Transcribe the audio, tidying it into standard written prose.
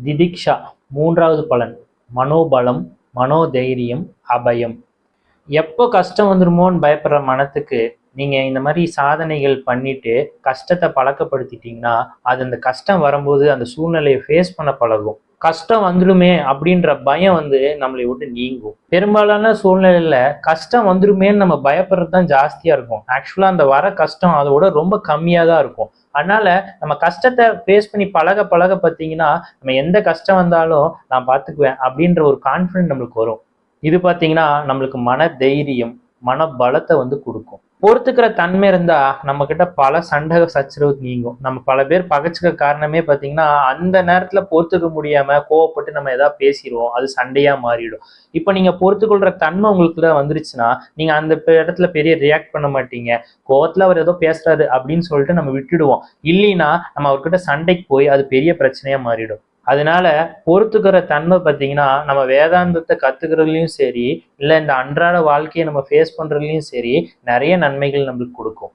திதிக்ஷா மூன்றாவது பலன். மனோபலம், மனோதைரியம், அபயம். எப்போ கஷ்டம் வந்துருமோன்னு பயப்படுற மனத்துக்கு நீங்க இந்த மாதிரி சாதனைகள் பண்ணிட்டு கஷ்டத்தை பழக்கப்படுத்திட்டீங்கன்னா அது அந்த கஷ்டம் வரும்போது அந்த சூழ்நிலையை ஃபேஸ் பண்ண பழகும். கஷ்டம் வந்துடுமே அப்படின்ற பயம் நம்மளை விட்டு நீங்கும். பெரும்பாலான சூழ்நிலையில கஷ்டம் வந்துடுமேன்னு நம்ம பயப்படுறது தான் ஜாஸ்தியா இருக்கும். ஆக்சுவலா அந்த வர கஷ்டம் அதோட ரொம்ப கம்மியா தான் இருக்கும். அதனால நம்ம கஷ்டத்தை ஃபேஸ் பண்ணி பழக பழக பார்த்தீங்கன்னா நம்ம எந்த கஷ்டம் வந்தாலும் நான் பார்த்துக்குவேன் அப்படின்ற ஒரு கான்ஃபிடன்ட் நம்மளுக்கு வரும். இது பார்த்தீங்கன்னா நம்மளுக்கு மன தைரியம், மன பலத்தை கொடுக்கும். பொறுத்துக்கிற தன்மை இருந்தா நம்ம கிட்ட பல சண்டை சச்சரவு நீங்கும். நம்ம பல பேர் பகைச்சுக்க காரணமே பார்த்தீங்கன்னா அந்த நேரத்துல பொறுத்துக்க முடியாம கோவப்பட்டு நம்ம ஏதாவது பேசிடுவோம், அது சண்டையா மாறிடும். இப்போ நீங்க பொறுத்துக்கொள்ற தன்மை உங்களுக்குள்ள வந்துருச்சுன்னா நீங்க அந்த இடத்துல பெரிய ரியாக்ட் பண்ண மாட்டீங்க. கோவத்துல அவர் ஏதோ பேசுறாரு அப்படின்னு சொல்லிட்டு நம்ம விட்டுடுவோம். இல்லைன்னா நம்ம அவர்கிட்ட சண்டைக்கு போய் அது பெரிய பிரச்சனையா மாறிடும். அதனால பொறுத்துக்கிற தன்மை பார்த்தீங்கன்னா நம்ம வேதாந்தத்தை கத்துக்கிறதுலையும் சரி, இல்லை இந்த அன்றாட வாழ்க்கையை நம்ம ஃபேஸ் பண்றதுலையும் சரி நிறைய நன்மைகள் நம்மளுக்கு கொடுக்கும்.